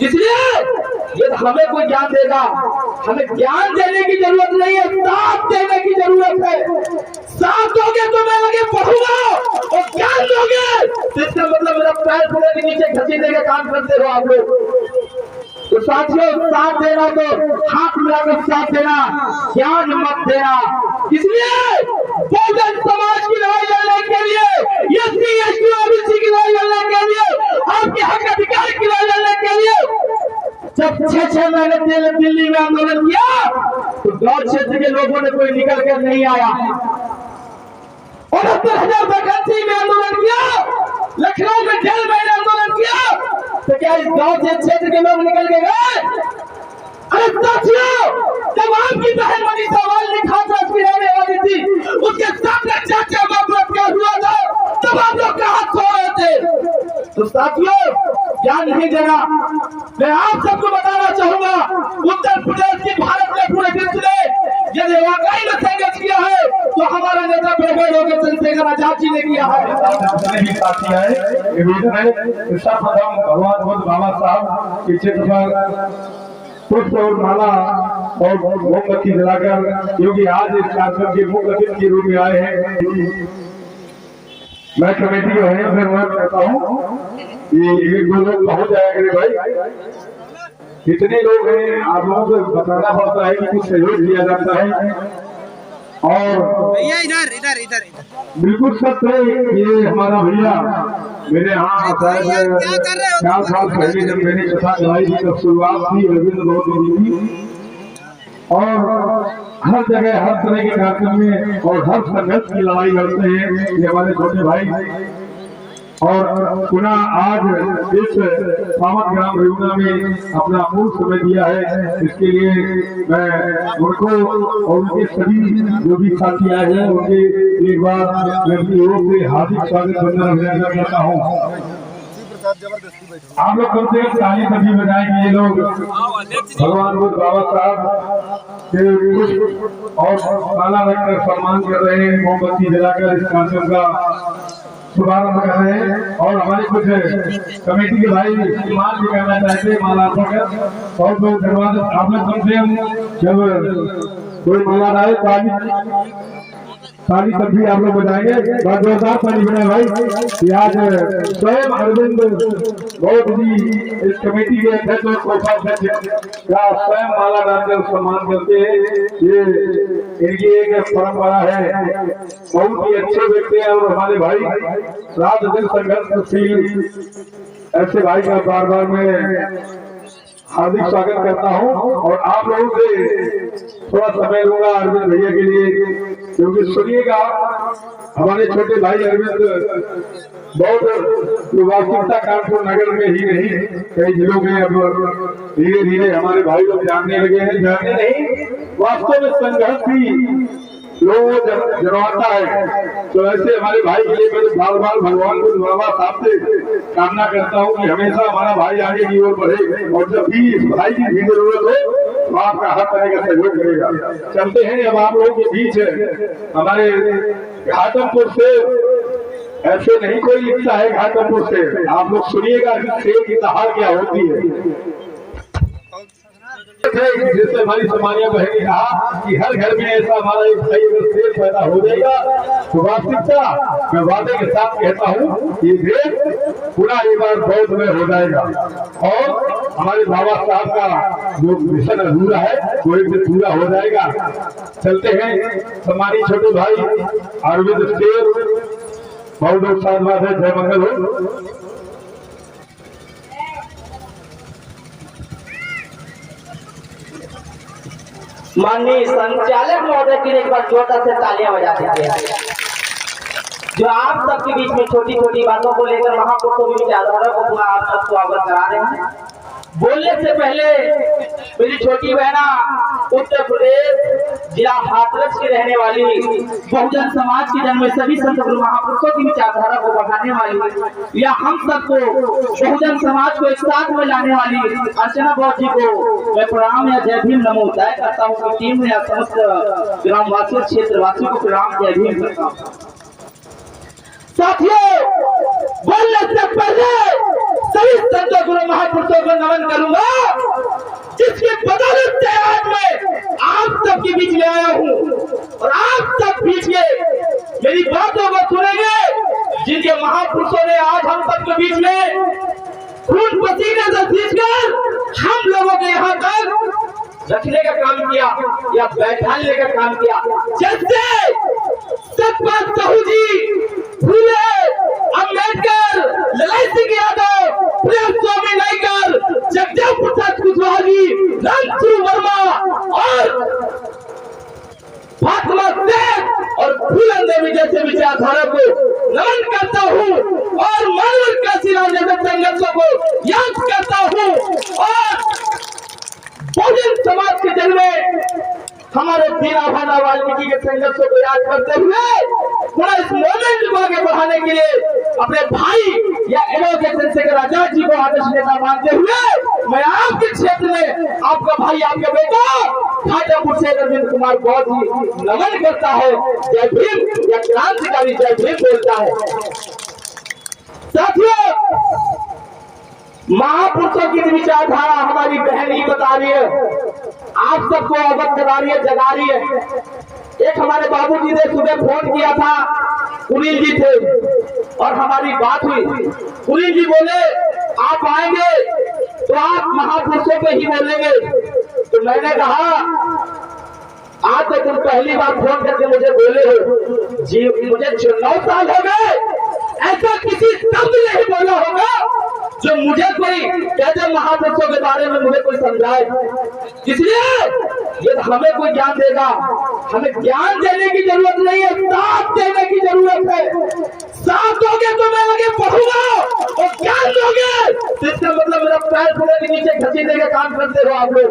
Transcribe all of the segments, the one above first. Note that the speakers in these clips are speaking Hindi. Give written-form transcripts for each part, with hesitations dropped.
इसलिए यदि हमें कोई ज्ञान देगा, हमें ज्ञान देने की जरूरत नहीं है, साथ देने की जरूरत है। साथ दोगे तो मैं आगे बढ़ूंगा, और ज्ञान दोगे तो इसका मतलब मेरा पैर पूरे के नीचे घसीटने का काम करते हो आप लोग। तो साथियों, साथ देना तो हाथ मिलाकर साथ देना, ज्ञान मत देना। इसलिए बहुजन समाज की लड़ाई लड़ने के लिए, एससी एसटी ओबीसी की लड़ाई लड़ने के लिए, आपके हक अधिकार की लड़ाई लड़ने के लिए जब 6-6 महीने दिल्ली में आंदोलन किया तो गौर क्षेत्र के लोगों ने कोई निकल कर नहीं आया। 69,000 वैकेंसी में आंदोलन किया, लखनऊ में 1.5 महीने आंदोलन किया, तो क्या इस गांव के क्षेत्र के लोग निकल के गए? अरे साथियों, जब आपकी बहन मनीषा वाल्मीकि खासराज की रहने वाली थी, उसके सामने चाचा बाप क्या हुआ था, तब आप लोग कहां सो रहे थे? तो साथियों, ज्ञान नहीं देना। मैं आप सबको बताना चाहूंगा, उत्तर प्रदेश की भारत में पूरे विश्व ने यदि वाकई में संघर्ष किया है तो हमारा नेता प्रकट होकर चंद्रशेखर आजाद जी ने किया है। सर्वप्रथम भगवान बुद्ध बाबा साहब के चित्र पर पुष्प और माला और मोमबत्ती जलाकर क्योंकि आज इस कार्यक्रम के मुख्य अतिथि के रूप में आए हैं। मैं कमेटी के होने से अनुरोध करता हूँ कि 1-2 लोग पहुंच जाएंगे भाई। कितने लोग हैं आप लोगों को बताना पड़ता है कि कुछ सहयोग दिया जाता है। और इधर बिल्कुल सत्य है, ये हमारा भैया मेरे यहाँ 4 साल पहले जब मैंने कथा चलाई थी तब शुरुआत थी रविंद्र बहुत की, और हर जगह हर तरह के कार्यक्रम में और हर संघर्ष की लड़ाई लड़ते हैं ये हमारे छोटे भाई। और पुनः आज इस पावन ग्राम रेउना में अपना मूल समय दिया है, इसके लिए मैं उनको और उनके सभी जो भी साथी आए हैं उनके एक बार मैं अपनी ओर से हार्दिक स्वागत करना चाहता हूँ। आप लोग करते हैं ताली सभी बजाएं कि ये लोग भगवान बुद्ध बाबा साहब के पुष्प और माला रखकर सम्मान कर रहे हैं, मोमबत्ती जलाकर इस कार्यक्रम का शुभारंभ कर रहे हैं। और हमारे कुछ कमेटी के भाई सम्मान भी करना चाहते हैं माला रखकर। बहुत बहुत धन्यवाद। आप लोग कम से कम जब कोई माला लाए ताली तब भी आप लोग बजाएंगे। बहुत जोरदार ताली बजाए भाई कि आज स्वयं अरविंद बहुत जी इस कमेटी के अध्यक्ष और कोषाध्यक्ष का स्वयं माला डालकर सम्मान करते हैं। ये इनकी एक परंपरा है। बहुत ही अच्छे व्यक्ति हैं और हमारे भाई रात दिन संघर्षशील ऐसे भाई का बार बार मैं हार्दिक स्वागत करता हूं। और आप लोगों से थोड़ा समय लूंगा अरविंद भैया के लिए, क्योंकि सुनिएगा हमारे छोटे भाई अरविंद बहुत वास्तविकता कानपुर नगर में ही नहीं कई जिलों में अब धीरे धीरे हमारे भाई लोग जानने लगे हैं। जानने नहीं, वास्तव में संघर्ष भी लोगों को जन्माता है। तो ऐसे हमारे भाई के लिए मैं बार बार भगवान को बाबा साहब से कामना करता हूँ कि हमेशा हमारा भाई आगे की ओर बढ़े, और जब भी इस भाई की भी जरूरत हो तो आपका हर तरह का सहयोग करेगा। चलते हैं अब आप लोगों के बीच हमारे घाटमपुर से, ऐसे नहीं कोई लिखता है घाटमपुर से, आप लोग सुनिएगा शेर की दहाड़ क्या होती है। जिससे हमारी समानिया बहन ने कहा कि हर घर में ऐसा हमारा एक सही शेर पैदा हो जाएगा। तो वास्तविकता मैं वादे के साथ कहता हूँ ये देश पूरा एक बार बहुत में हो जाएगा, और हमारे बाबा साहब का जो मिशन अधूरा है वो एक दिन पूरा हो जाएगा। चलते हैं सम्मानित छोटे भाई अरविंद शेर, बहुत बहुत साधुवाद है। जय मंगल हो। माननीय संचालक महोदय के लिए एक बार जोरदार से तालियां बजा दीजिए, जो आप सबके बीच में छोटी छोटी बातों को लेकर महापुरुषों की विचारधारा को पूरा आप सबको अवगत करा रहे हैं। बोलने से पहले मेरी छोटी बहना उत्तर प्रदेश जिला हाथरस की रहने वाली, बहुजन समाज के जन्म में सभी संत गुरु महापुरुषों की विचारधारा को बढ़ाने वाली, या हम सबको बहुजन समाज को एक साथ में लाने वाली अर्चना बहुत जी को मैं प्रणाम या जय भीम नमो उदय करता हूँ। कि टीम में या समस्त ग्रामवासियों क्षेत्रवासियों को प्रणाम जय भीम करता हूँ। साथियों, बोलने से पहले सभी संतों गुरु महापुरुषों को नमन करूंगा, जिसके बदौलत से आज मैं आप सबके बीच में आया हूँ और आप सब बीच में मेरी बातों को सुनेंगे। जिनके महापुरुषों ने आज हम सबके बीच में खून पसीने से सींचकर हम लोगों के यहाँ तक रखने का काम किया या बैठाने का काम किया। जैसे सतपाल साहू जी, फूले, अम्बेडकर, ललाई सिंह यादव, प्रेम स्वामी नायकर, जगदेव प्रसाद कुशवाहा जी, रामचंद्र वर्मा और फातिमा सेठ और फूलन देवी जैसे विचारधारा को नमन करता हूँ और मानव काशीराम जैसे संघर्षों को याद करता हूँ और बहुजन समाज के जन्म में हमारे दीना भाना वाल्मीकि के संघर्षों को याद करते हुए थोड़ा इस मोमेंट को आगे बढ़ाने के लिए अपने भाई या एडवोकेट शेखर आजाद जी को आदर्श नेता मानते हुए मैं आपके क्षेत्र में आपका भाई, आपका बेटा खाजापुर से अरविंद कुमार बहुत ही नमन करता है। जय भीम या क्रांतिकारी जय भीम बोलता है। साथियों, महापुरुषों की विचारधारा हमारी बहन ही बता रही है, आप सबको अवगत करा रही है, जगा रही है। एक हमारे बाबूजी ने सुबह फोन किया था, कुलीन जी थे और हमारी बात हुई। कुलीन जी बोले आप आएंगे तो आप महापुरुषों पे ही बोलेंगे। तो मैंने कहा आज तो तुम पहली बार फोन करके मुझे बोले हो जी, मुझे 9 साल हो गए, ऐसा किसी शब्द नहीं बोला होगा जो मुझे कोई कहते महापुरुषों के बारे में मुझे कोई समझाए। इसलिए ये हमें कोई ज्ञान देगा, हमें ज्ञान देने की जरूरत नहीं है, साथ देने की जरूरत है। साथ दोगे तो मैं आगे बढ़ूंगा और ज्ञान दोगे तो इसका मतलब मेरा पैर पूरे के नीचे घसीटने का काम करते हो आप लोग।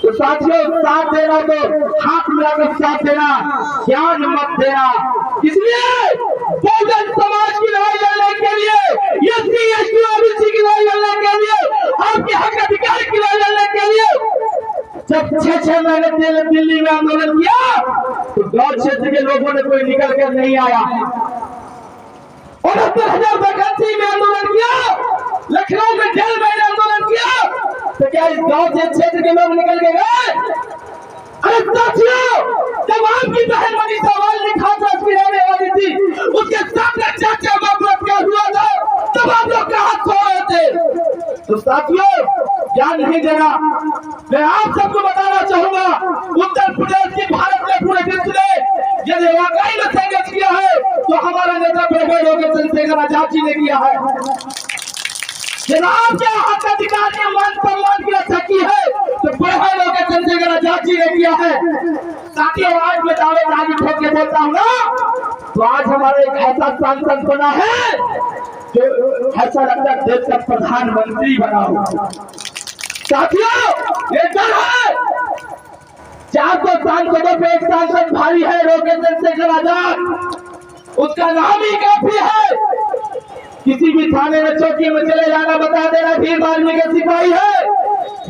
तो साथियों, साथ देना तो हाथ मिलाकर साथ देना, ज्ञान मत देना। इसलिए बहुजन समाज की लड़ाई लड़ने के लिए, एससी एसटी ओबीसी की लड़ाई लड़ने के लिए, आपके हक अधिकार की लड़ाई लड़ने के लिए जब 6 महीने दिल्ली में आंदोलन किया तो गांव क्षेत्र के लोगों ने कोई निकल कर नहीं आया। 69,000 वैकेंसी में आंदोलन किया, लखनऊ में जेल में आंदोलन किया, तो क्या इस गांव से क्षेत्र के लोग निकल के गए? अरे साथियों, जब आपकी बहन मनीषा वाल्मीकि खास रहने वाली थी, उसके सामने चाचा बाप क्या हुआ था, तब आप लोग कहाँ सो रहे थे? तो साथियों, ज्ञान नहीं देना। मैं आप सबको बताना चाहूंगा, उत्तर प्रदेश की भारत में पूरे विश्व ने यदि वाकई में संघर्ष किया है तो हमारा नेता शेखर आजाद जी ने किया है। जनाब क्या हक अधिकार ने मान सम्मान की रक्षा की है तो बड़े लोग शेखर आजाद जी ने किया है। साथियों, आज मैं दावेदारी ठोक के बोलता हूँ ना, तो आज हमारा एक ऐसा सांसद बना है जो ऐसा लगता है देश का प्रधानमंत्री बना हुआ। साथियों, ये डर है 400 सांसदों पे एक सांसद भारी है लोकेश शेखर आजाद, उसका नाम ही काफी है। किसी भी थाने में चौकी में चले जाना, बता देना भीम आर्मी के सिपाही है।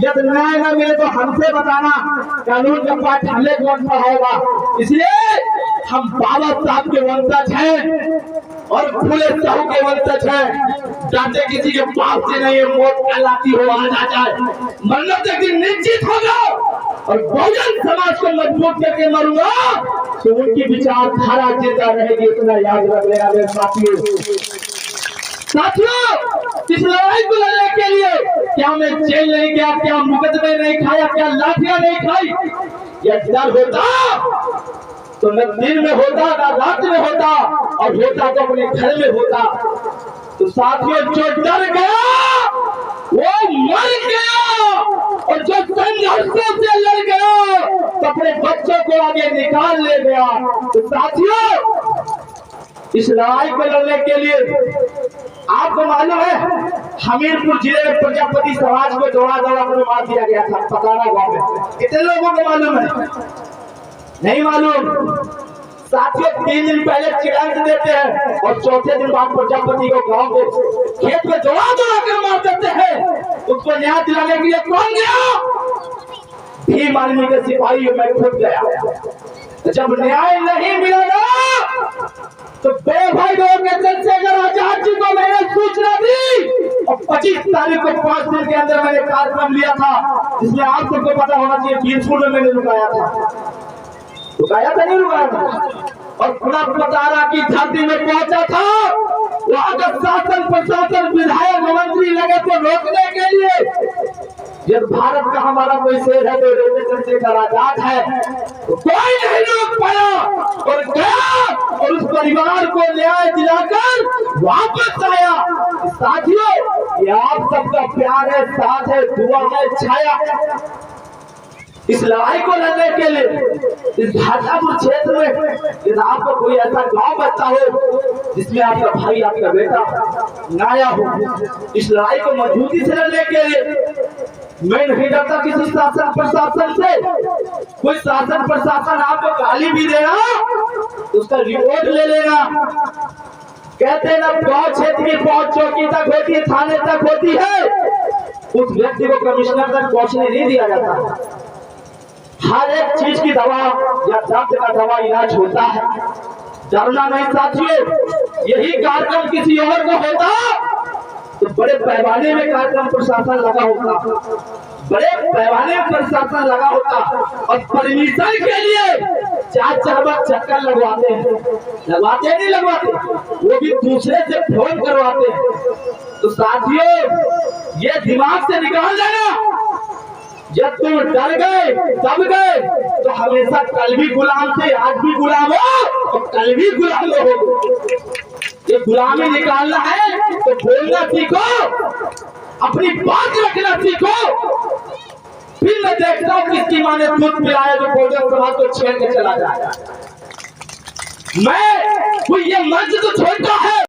जब न्याय न मिले तो हमसे बताना, कानून का पाठ हमें कौन पढ़ाएगा। इसलिए हम बाबा साहब के वंशज हैं और फूले साहू के वंशज हैं। जाते किसी के पाप से नहीं, मौत कहलाती हो आ जाए, मरना एक दिन निश्चित होगा और बहुजन समाज को मजबूत करके मरूंगा तो उनकी विचारधारा जिंदा रहेगी, इतना याद रख लेना मेरे साथियों। इस लड़ाई को लड़ने के लिए क्या मैं जेल नहीं गया, क्या मुकदमे नहीं खाया, क्या लाठियां नहीं खाई, यह डर होता तो न दिन में होता न रात में होता, और होता तो अपने घर में होता। तो साथियों, जो डर गया वो मर गया और जो संघर्षों से लड़ गया तो अपने बच्चों को आगे निकाल ले गया। तो साथियों, इस लड़ाई को लड़ने के लिए आपको मालूम है हमीरपुर जिले में प्रजापति समाज को दौड़ा कर मार दिया गया था पकाना गांव में। कितने लोगों को मालूम है? नहीं मालूम। साथियों, 3 दिन पहले चिड़ंग देते हैं और चौथे दिन बाद प्रजापति को गांव को खेत में दौड़ा कर मार देते हैं। उसको न्याय दिलाने के लिए कौन गया? भीम आर्मी के सिपाही, मैं खुद गया। जब न्याय नहीं मिलेगा तो भाई लोगों के चंद्रशेखर आजाद जी को मैंने सूचना दी और 25 तारीख को 5 दिन के अंदर मैंने कार्यक्रम लिया था, जिसमें आप सबको पता होना चाहिए बीरपुर में मैंने रुकाया था नहीं रुकाया था, और पुनः पतारा की धरती में पहुंचा था। वहां का शासन प्रशासन विधायक मंत्री लगे थे रोकने के लिए। जब भारत का हमारा कोई शेर है तो रेलवे चंद्रशेखर आजाद है, तो कोई नहीं रोक पाया और गया और उस परिवार को न्याय दिलाकर वापस आया। साथियों, ये आप सबका प्यार है, साथ है, दुआ है, छाया है। इस लड़ाई को लड़ने के लिए इस भाजपुर क्षेत्र में यदि आपको कोई ऐसा गांव बचता हो जिसमें आपका भाई आपका बेटा नाया हो, इस लड़ाई को मजबूती से लड़ने के लिए मैं नहीं डरता किसी शासन प्रशासन से। कोई शासन प्रशासन आपको गाली भी देगा उसका रिपोर्ट ले लेगा। कहते हैं ना, गांव क्षेत्र की पहुंच चौकी तक होती है, थाने तक होती है, उस व्यक्ति को कमिश्नर तक पहुंचने नहीं दिया जाता। हर एक चीज की दवा या दर्द का दवा इलाज होता है, डरना नहीं साथियों। यही कार्यक्रम किसी और को होता तो बड़े पैमाने में कार्यक्रम प्रशासन लगा होता, बड़े पैमाने में प्रशासन लगा होता, और परमिशन के लिए 4 बार चक्कर लगवाते नहीं लगवाते, वो भी दूसरे से फोन करवाते हैं। तो साथियों, ये दिमाग से निकाल लेना, जब तुम डर गए दब गए तो हमेशा कल भी गुलाम थे, आज भी गुलाम हो और कल भी गुलाम हो। ये गुलामी निकालना है तो बोलना सीखो, अपनी बात रखना सीखो। फिर मैं देखता हूँ किसकी माँ ने दूध पिलाया जो भोजन समाज को छेड़ के चला जाए। मैं कोई ये मंच तो छोड़ता है।